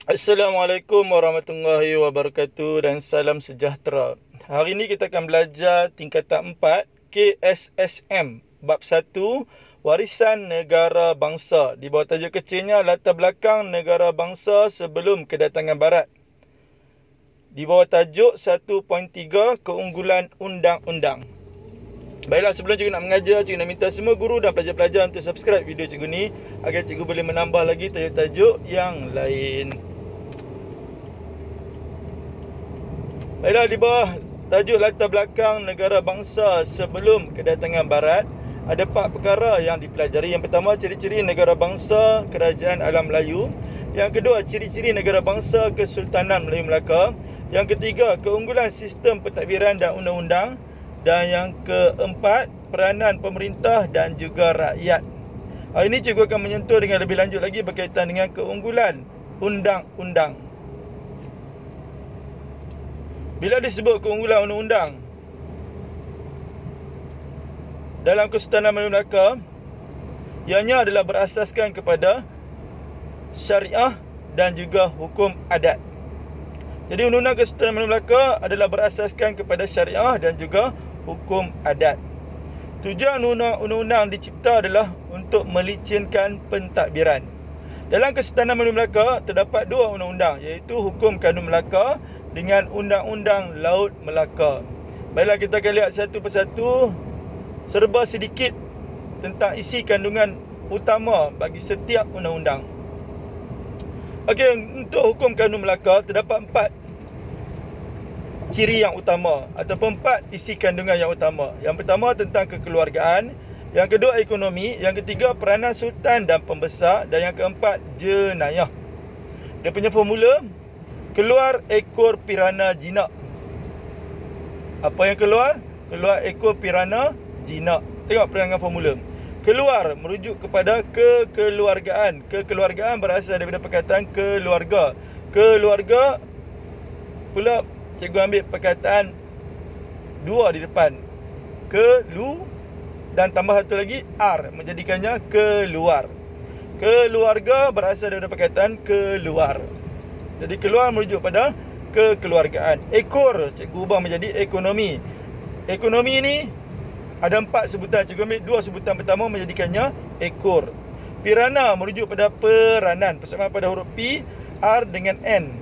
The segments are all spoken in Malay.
Assalamualaikum warahmatullahi wabarakatuh dan salam sejahtera. Hari ini kita akan belajar tingkatan 4 KSSM bab 1 Warisan Negara Bangsa. Di bawah tajuk kecilnya latar belakang negara bangsa sebelum kedatangan barat. Di bawah tajuk 1.3 keunggulan undang-undang. Baiklah, sebelum cikgu nak mengajar, cikgu nak minta semua guru dan pelajar-pelajar untuk subscribe video cikgu ni agar cikgu boleh menambah lagi tajuk-tajuk yang lain. Baiklah, di bawah tajuk latar belakang negara bangsa sebelum kedatangan barat, ada 4 perkara yang dipelajari. Yang pertama, ciri-ciri negara bangsa kerajaan alam Melayu. Yang kedua, ciri-ciri negara bangsa Kesultanan Melayu Melaka. Yang ketiga, keunggulan sistem pentadbiran dan undang-undang. Dan yang keempat, peranan pemerintah dan juga rakyat. Hari ini cikgu akan menyentuh dengan lebih lanjut lagi berkaitan dengan keunggulan undang-undang. Bila disebut keunggulan undang-undang dalam Kesultanan Melayu Melaka, ianya adalah berasaskan kepada syariah dan juga hukum adat. Jadi undang-undang Kesultanan Melayu Melaka adalah berasaskan kepada syariah dan juga hukum adat. Tujuan undang-undang dicipta adalah untuk melicinkan pentadbiran. Dalam Kesultanan Melayu Melaka terdapat 2 undang-undang, iaitu Hukum Kanun Melaka dengan Undang-Undang Laut Melaka. Baiklah, kita akan lihat satu persatu serba sedikit tentang isi kandungan utama bagi setiap undang-undang. Okey, untuk Hukum Kanun Melaka terdapat 4 ciri yang utama ataupun 4 isi kandungan yang utama. Yang pertama tentang kekeluargaan, yang kedua ekonomi, yang ketiga peranan sultan dan pembesar, dan yang keempat jenayah. Dia punya formula, keluar ekor pirana jinak. Apa yang keluar? Keluar ekor pirana jinak. Tengok perangan formula. Keluar merujuk kepada kekeluargaan. Kekeluargaan berasal daripada perkataan keluarga. Keluarga pula cikgu ambil perkataan 2 di depan. Kelu dan tambah satu lagi R, menjadikannya keluar. Keluarga berasal daripada perkataan keluar. Jadi keluar merujuk pada kekeluargaan. Ekor cikgu ubah menjadi ekonomi. Ekonomi ni ada 4 sebutan. Cikgu ambil 2 sebutan pertama menjadikannya ekor. Pirana merujuk pada peranan, persamaan pada huruf P, R dengan N.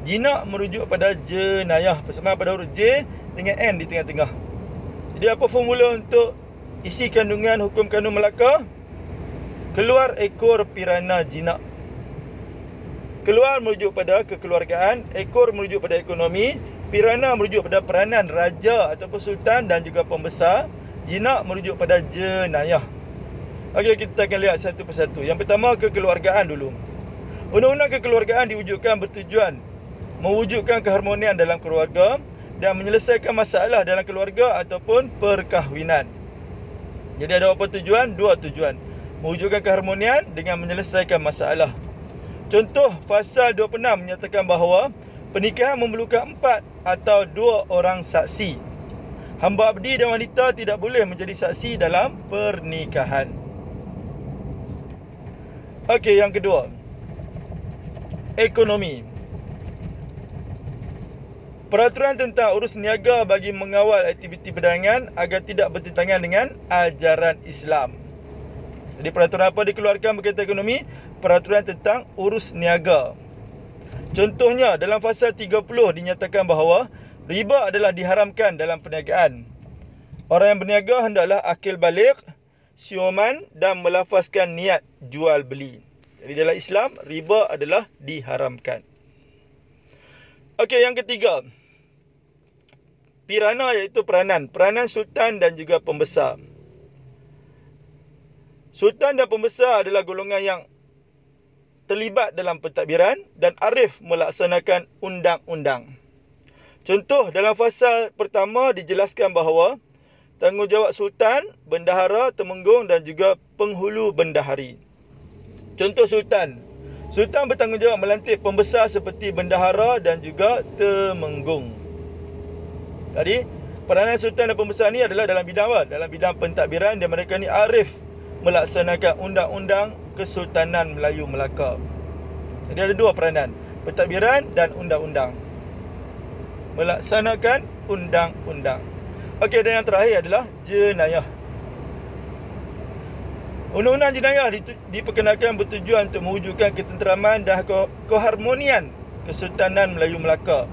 Jinak merujuk pada jenayah, persamaan pada huruf J dengan N di tengah-tengah. Jadi apa formula untuk isi kandungan Hukum Kanun Melaka? Keluar ekor pirana jinak. Keluar merujuk pada kekeluargaan, ekor merujuk pada ekonomi, pirana merujuk pada peranan raja ataupun sultan dan juga pembesar, jinak merujuk pada jenayah. Okey, kita akan lihat satu persatu. Yang pertama, kekeluargaan dulu. Undang-undang kekeluargaan diwujudkan bertujuan mewujudkan keharmonian dalam keluarga dan menyelesaikan masalah dalam keluarga ataupun perkahwinan. Jadi ada apa tujuan? 2 tujuan. Mewujudkan keharmonian dengan menyelesaikan masalah. Contoh, Fasal 26 menyatakan bahawa pernikahan memerlukan 4 atau 2 orang saksi. Hamba abdi dan wanita tidak boleh menjadi saksi dalam pernikahan. Okey, yang kedua, ekonomi. Peraturan tentang urus niaga bagi mengawal aktiviti perdagangan agar tidak bertentangan dengan ajaran Islam. Jadi peraturan apa dikeluarkan berkaitan ekonomi? Peraturan tentang urus niaga. Contohnya dalam Fasal 30 dinyatakan bahawa riba adalah diharamkan dalam perniagaan. Orang yang berniaga hendaklah akil baligh, siuman dan melafazkan niat jual beli. Jadi dalam Islam, riba adalah diharamkan. Okey, yang ketiga, pirana iaitu peranan. Peranan sultan dan juga pembesar. Sultan dan pembesar adalah golongan yang terlibat dalam pentadbiran dan arif melaksanakan undang-undang. Contoh, dalam fasal pertama dijelaskan bahawa tanggungjawab sultan, bendahara, temenggung dan juga penghulu bendahari. Contoh sultan. Sultan bertanggungjawab melantik pembesar seperti bendahara dan juga temenggung. Jadi, peranan sultan dan pembesar ni adalah dalam bidang apa? Dalam bidang pentadbiran, dan mereka ni arif melaksanakan undang-undang Kesultanan Melayu Melaka. Jadi ada dua peranan, pentadbiran dan undang-undang. Melaksanakan undang-undang. Okey, dan yang terakhir adalah jenayah. Undang-undang jenayah diperkenalkan bertujuan untuk mewujudkan ketenteraman dan keharmonian Kesultanan Melayu Melaka.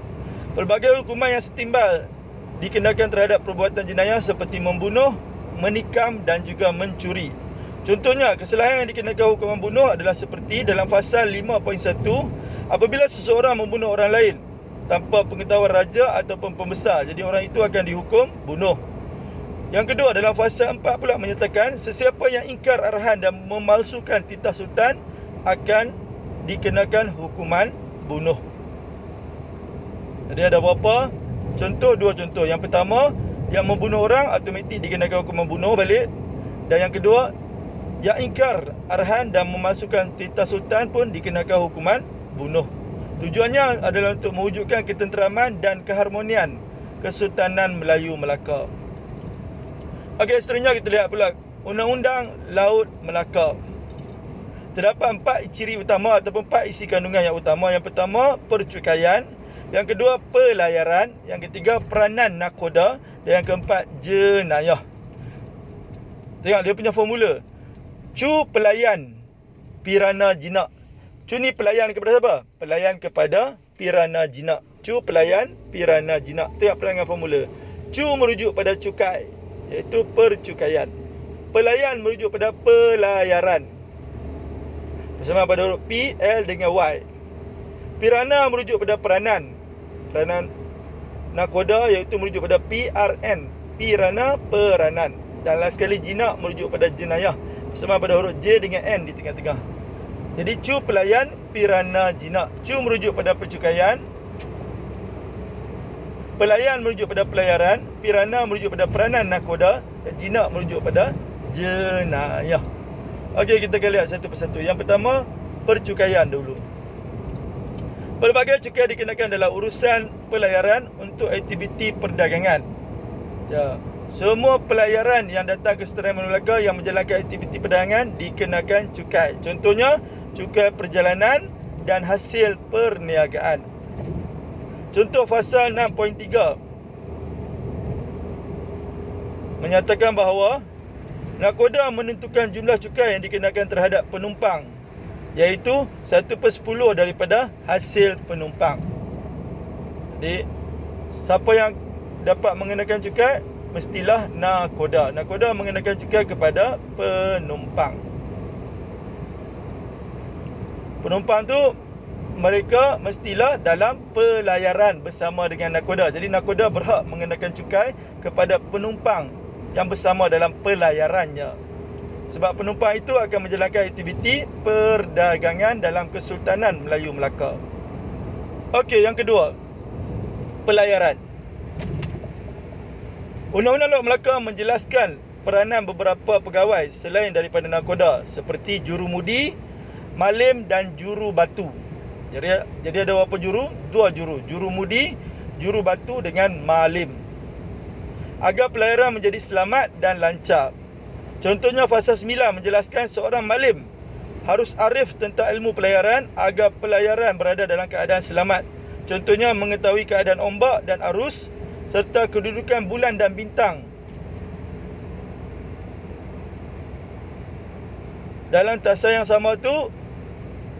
Pelbagai hukuman yang setimbal dikenakan terhadap perbuatan jenayah seperti membunuh, menikam dan juga mencuri. Contohnya, kesalahan yang dikenakan hukuman bunuh adalah seperti dalam fasal 5.1, apabila seseorang membunuh orang lain tanpa pengetahuan raja ataupun pembesar, jadi orang itu akan dihukum bunuh. Yang kedua, dalam fasal 4 pula menyatakan sesiapa yang ingkar arahan dan memalsukan titah sultan akan dikenakan hukuman bunuh. Jadi ada berapa contoh? Dua contoh. Yang pertama, yang membunuh orang automatik dikenakan hukuman bunuh balik. Dan yang kedua, yang ingkar arahan dan memalsukan titah sultan pun dikenakan hukuman bunuh. Tujuannya adalah untuk mewujudkan ketenteraman dan keharmonian Kesultanan Melayu Melaka. Okey, seterusnya kita lihat pula Undang-Undang Laut Melaka. Terdapat 4 ciri utama ataupun 4 isi kandungan yang utama. Yang pertama, percukaian. Yang kedua, pelayaran. Yang ketiga, peranan nakoda. Dan yang keempat, jenayah. Tengok dia punya formula. Cu pelayan pirana jinak. Cu ni pelayan kepada siapa? Pelayan kepada pirana jinak. Cu pelayan pirana jinak. Tengok perangan formula. Cu merujuk pada cukai, iaitu percukaian. Pelayan merujuk pada pelayaran, bersama pada huruf P, L dengan Y. Pirana merujuk pada peranan nakoda, iaitu merujuk pada PRN, pirana, peranan. Dan last sekali jinak merujuk pada jenayah, bersama pada huruf J dengan N di tengah-tengah. Jadi cu pelayan pirana jinak. Cu merujuk pada percukaian, pelayan merujuk pada pelayaran, pirana merujuk pada peranan nakoda, dan jinak merujuk pada jenayah. Okey, kita akan lihat satu persatu. Yang pertama, percukaian dulu. Pelbagai cukai dikenakan dalam urusan pelayaran untuk aktiviti perdagangan. Ya, semua pelayaran yang datang ke Kesultanan Melaka yang menjalankan aktiviti perdagangan dikenakan cukai. Contohnya, cukai perjalanan dan hasil perniagaan. Contoh fasal 6.3 menyatakan bahawa nakoda menentukan jumlah cukai yang dikenakan terhadap penumpang, iaitu 1/10 daripada hasil penumpang. Jadi, siapa yang dapat mengenakan cukai? Mestilah nakoda. Nakoda mengenakan cukai kepada penumpang. Penumpang tu mereka mestilah dalam pelayaran bersama dengan nakoda. Jadi nakoda berhak mengenakan cukai kepada penumpang yang bersama dalam pelayarannya. Sebab penumpang itu akan menjalankan aktiviti perdagangan dalam Kesultanan Melayu Melaka. Okey, yang kedua, pelayaran. Undang-Undang Laut Melaka menjelaskan peranan beberapa pegawai selain daripada nakoda, seperti jurumudi, malim dan juru batu. Jadi ada berapa juru? 2 juru. Jurumudi, juru batu dengan malim. Agar pelayaran menjadi selamat dan lancar. Contohnya fasal 9 menjelaskan seorang malim harus arif tentang ilmu pelayaran agar pelayaran berada dalam keadaan selamat. Contohnya mengetahui keadaan ombak dan arus serta kedudukan bulan dan bintang. Dalam taksar yang sama tu,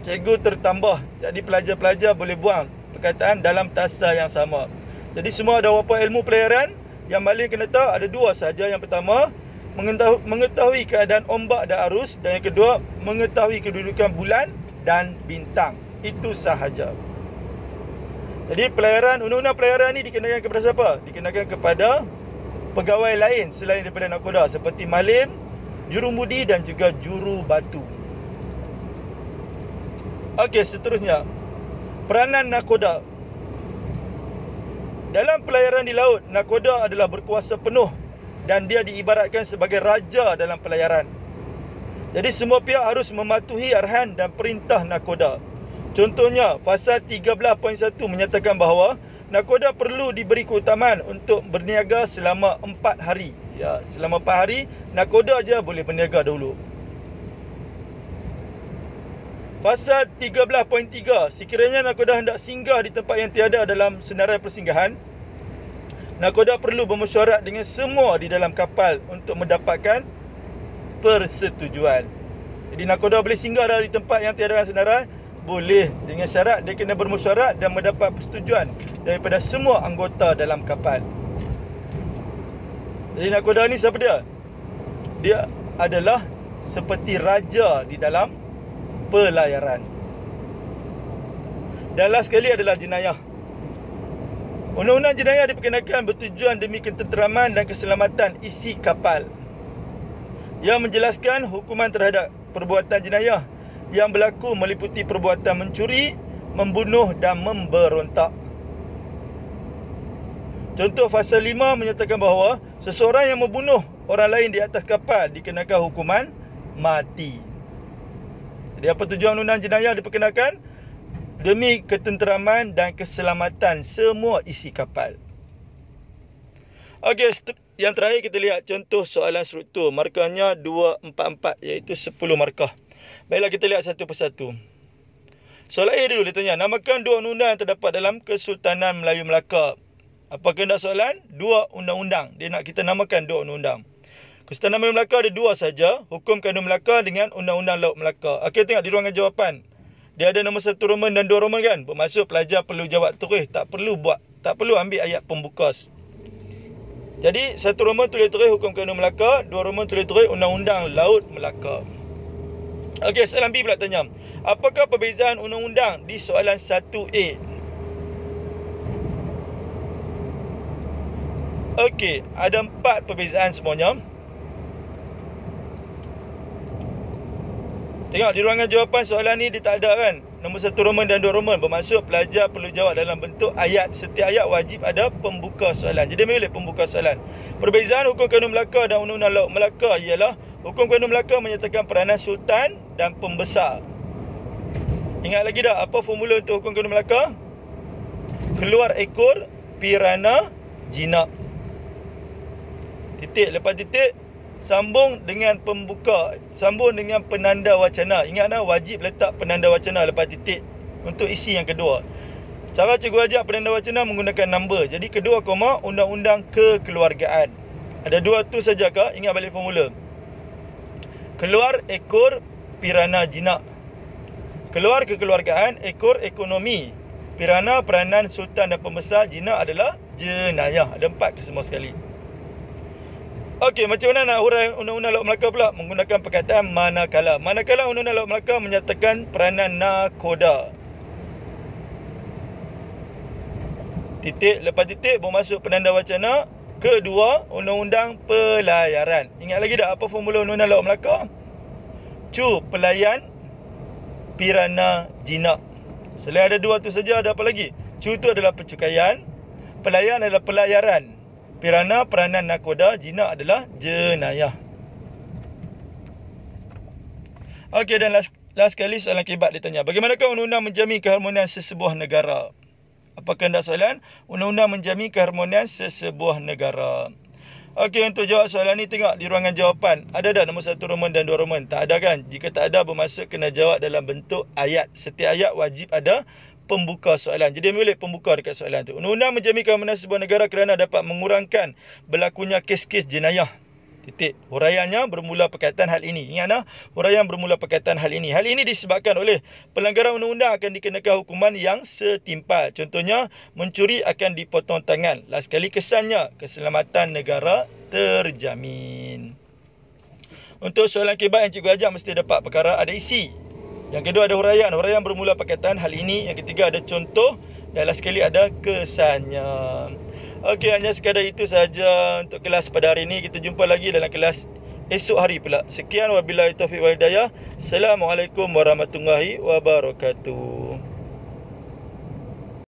cikgu tertambah. Jadi pelajar-pelajar boleh buang perkataan dalam taksar yang sama. Jadi semua ada berapa ilmu pelayaran yang malim kena tahu? Ada 2 saja. Yang pertama, mengetahui keadaan ombak dan arus. Dan yang kedua, mengetahui kedudukan bulan dan bintang. Itu sahaja. Jadi pelayaran, undang-undang pelayaran ni dikenakan kepada siapa? Dikenakan kepada pegawai lain selain daripada nakoda, seperti malim, jurumudi dan juga juru batu. Okey, seterusnya, peranan nakoda. Dalam pelayaran di laut, nakoda adalah berkuasa penuh dan dia diibaratkan sebagai raja dalam pelayaran. Jadi semua pihak harus mematuhi arahan dan perintah nakoda. Contohnya, fasal 13.1 menyatakan bahawa nakoda perlu diberi keutamaan untuk berniaga selama 4 hari. Ya, selama 4 hari, nakoda aja boleh berniaga dahulu. Pasal 13.3, sekiranya nakoda hendak singgah di tempat yang tiada dalam senarai persinggahan, nakoda perlu bermesyuarat dengan semua di dalam kapal untuk mendapatkan persetujuan. Jadi nakoda boleh singgah di tempat yang tiada dalam senarai, boleh, dengan syarat dia kena bermesyuarat dan mendapat persetujuan daripada semua anggota dalam kapal. Jadi nakoda ni siapa dia? Dia adalah seperti raja di dalam pelayaran. Dan last sekali adalah jenayah. Undang-undang jenayah diperkenalkan bertujuan demi ketenteraman dan keselamatan isi kapal, yang menjelaskan hukuman terhadap perbuatan jenayah yang berlaku meliputi perbuatan mencuri, membunuh dan memberontak. Contoh pasal 5 menyatakan bahawa seseorang yang membunuh orang lain di atas kapal dikenakan hukuman mati. Jadi apa tujuan undang-undang jenayah diperkenalkan? Demi ketenteraman dan keselamatan semua isi kapal. Okey, yang terakhir kita lihat contoh soalan struktur. Markahnya 244, iaitu 10 markah. Baiklah, kita lihat satu persatu. Soalan A dulu dia tanya, namakan dua undang-undang yang terdapat dalam Kesultanan Melayu Melaka. Apa kehendak soalan? Dua undang-undang. Dia nak kita namakan dua undang-undang. Kesultanan Melayu Melaka ada dua saja, Hukum Kandun Melaka dengan Undang-Undang Laut Melaka. Okey, tengok di ruangan jawapan. Dia ada nombor 1 Roman dan 2 Roman kan? Bermaksud pelajar perlu jawab terus, tak perlu ambil ayat pembuka. Jadi 1 Roman tulis terus Hukum Kandun Melaka, 2 Roman tulis terus Undang-Undang Laut Melaka. Okey, soalan B pula tanya, apakah perbezaan undang-undang di soalan 1A? Okey, ada 4 perbezaan semuanya. Tengok di ruangan jawapan soalan ni dia tak ada kan? Nombor 1 Roman dan 2 Roman. Bermaksud pelajar perlu jawab dalam bentuk ayat. Setiap ayat wajib ada pembuka soalan. Jadi milih pembuka soalan. Perbezaan Hukum Kandun Melaka dan Undang-Undang Laut Melaka ialah Hukum Kandun Melaka menyatakan peranan Sultan dan pembesar. Ingat lagi dah apa formula untuk Hukum Kandun Melaka? Keluar ekor pirana jinak. Titik lepas titik, sambung dengan pembuka, sambung dengan penanda wacana. Ingatlah wajib letak penanda wacana lepas titik untuk isi yang kedua. Cara cikgu ajar penanda wacana menggunakan number. Jadi kedua koma undang-undang kekeluargaan. Ada dua tu sajakah? Ingat balik formula. Keluar ekor pirana jinak. Keluar kekeluargaan, ekor ekonomi. Pirana peranan sultan dan pembesar, jinak adalah jenayah. Ada 4 ke semua sekali. Okey, macam mana nak hurai Undang-Undang Laut Melaka pula? Menggunakan perkataan manakala. Manakala Undang-Undang Laut Melaka menyatakan peranan nakoda. Titik lepas titik bermaksud penanda wacana. Kedua, Undang-Undang Pelayaran. Ingat lagi tak apa formula Undang-Undang Laut Melaka? Cu pelayan pirana jinak. Selain ada dua tu saja, ada apa lagi? Cu tu adalah pencukaian, pelayan adalah pelayaran. Pirana peranan nakoda, jinak adalah jenayah. Okey, dan last sekali soalan kebat dia tanya, bagaimanakah undang-undang menjamin keharmonian sesebuah negara? Apa kehendak soalan? Undang-undang menjamin keharmonian sesebuah negara. Okey, untuk jawab soalan ni tengok di ruangan jawapan. Ada tak nombor 1 Roman dan 2 Roman? Tak ada kan? Jika tak ada bermaksud kena jawab dalam bentuk ayat. Setiap ayat wajib ada pembuka soalan. Jadi boleh pembuka dekat soalan tu. Undang-undang menjamin keamanan sebuah negara kerana dapat mengurangkan berlakunya kes-kes jenayah. Titik. Huraiannya bermula perkataan hal ini. Ingatlah, huraian bermula perkataan hal ini. Hal ini disebabkan oleh pelanggaran undang-undang akan dikenakan hukuman yang setimpal. Contohnya, mencuri akan dipotong tangan. Last sekali kesannya, keselamatan negara terjamin. Untuk soalan kebat yang cikgu ajar mesti dapat perkara ada isi. Yang kedua ada huraian. Huraian bermula perkataan hal ini. Yang ketiga ada contoh. Dan last sekali ada kesannya. Okey, hanya sekadar itu sahaja untuk kelas pada hari ini. Kita jumpa lagi dalam kelas esok hari pula. Sekian, wabillahi taufiq wal hidayah. Assalamualaikum warahmatullahi wabarakatuh.